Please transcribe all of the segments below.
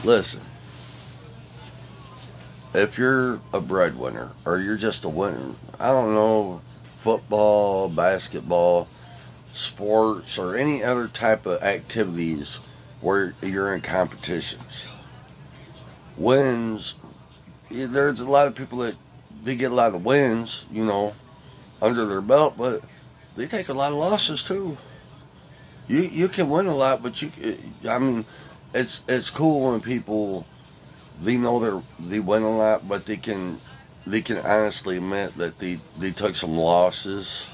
Listen, if you're a breadwinner or you're just a winner, I don't know, football, basketball, sports, or any other type of activities where you're in competitions. Wins, there's a lot of people that they get a lot of wins, under their belt, but they take a lot of losses too. You can win a lot, but it's cool when people they know they win a lot, but they can honestly admit that they took some losses.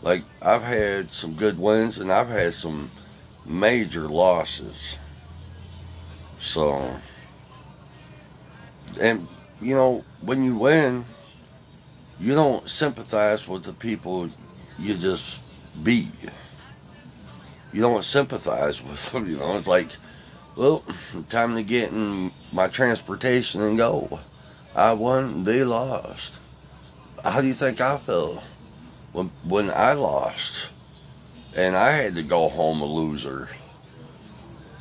Like, I've had some good wins and I've had some major losses. So, and when you win, you don't sympathize with the people you just beat. You don't sympathize with them, It's like, well, time to get in my transportation and go. I won, they lost. How do you think I felt when I lost? And I had to go home a loser.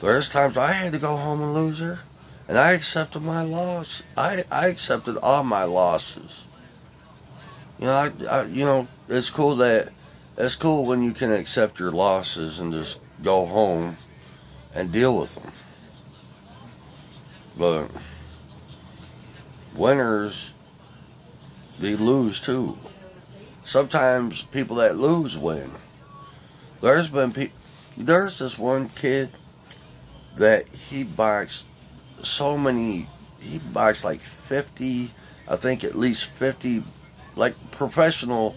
There's times I had to go home a loser. And I accepted my loss. I accepted all my losses. It's cool when you can accept your losses and just go home and deal with them. But winners, they lose too. Sometimes people that lose win. There's this one kid that he boxed like 50, I think at least 50, like professional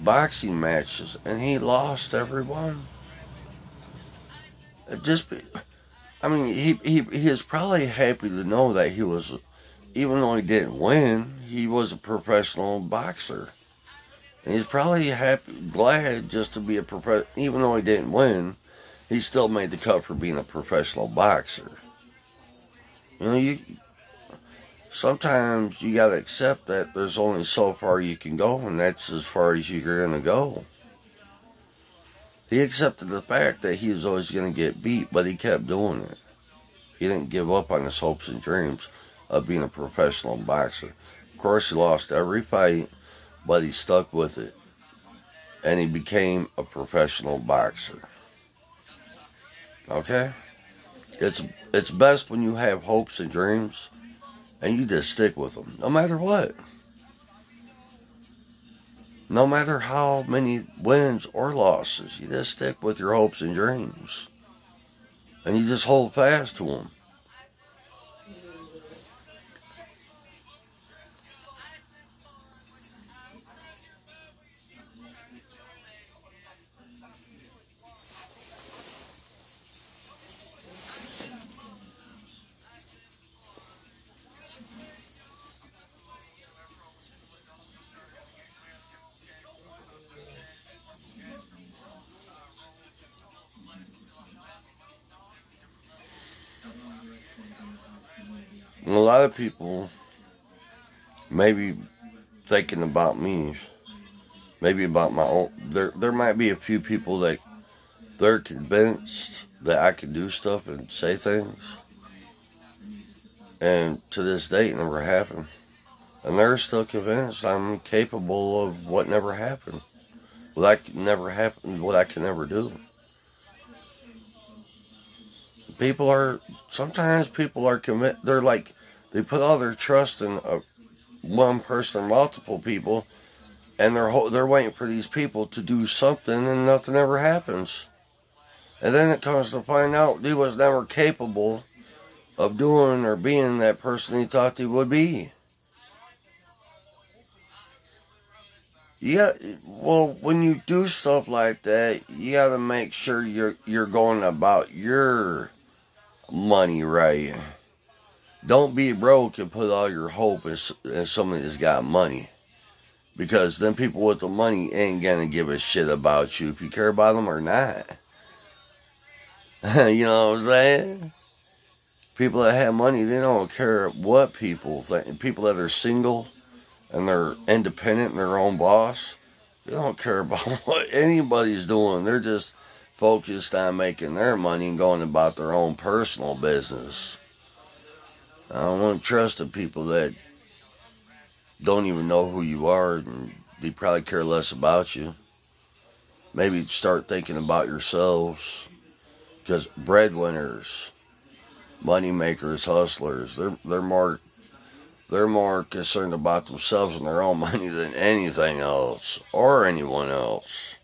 boxing matches, and he lost every one. He is probably happy to know that he was, even though he didn't win, he was a professional boxer. And he's probably glad just to be a professional, even though he didn't win, he still made the cut for being a professional boxer. Sometimes you gotta accept that there's only so far you can go, and that's as far as you're gonna go. He accepted the fact that he was always gonna get beat, but he kept doing it. He didn't give up on his hopes and dreams of being a professional boxer. Of course, he lost every fight, but he stuck with it. And he became a professional boxer. Okay? It's best when you have hopes and dreams and you just stick with them, no matter what. No matter how many wins or losses, you just stick with your hopes and dreams. And you just hold fast to them. And a lot of people maybe thinking about me, maybe about my own. There might be a few people that they're convinced that I can do stuff and say things, and to this date, it never happened. And they're still convinced I'm capable of what never happened, what I can never do. Sometimes people are convinced, they're like, they put all their trust in one person or multiple people, and they're waiting for these people to do something, and nothing ever happens. And then it comes to find out they was never capable of doing or being that person he thought they would be. Yeah, well, when you do stuff like that, you gotta make sure you're going about your money right. Don't be broke and put all your hope in somebody that's got money. Because then people with the money ain't gonna give a shit about you if you care about them or not. You know what I'm saying? People that have money, they don't care what people think. People that are single and they're independent and their own boss, they don't care about what anybody's doing. They're just focused on making their money and going about their own personal business. I don't want to trust the people that don't even know who you are and they probably care less about you. Maybe start thinking about yourselves. Because breadwinners, money makers, hustlers, they're more concerned about themselves and their own money than anything else or anyone else.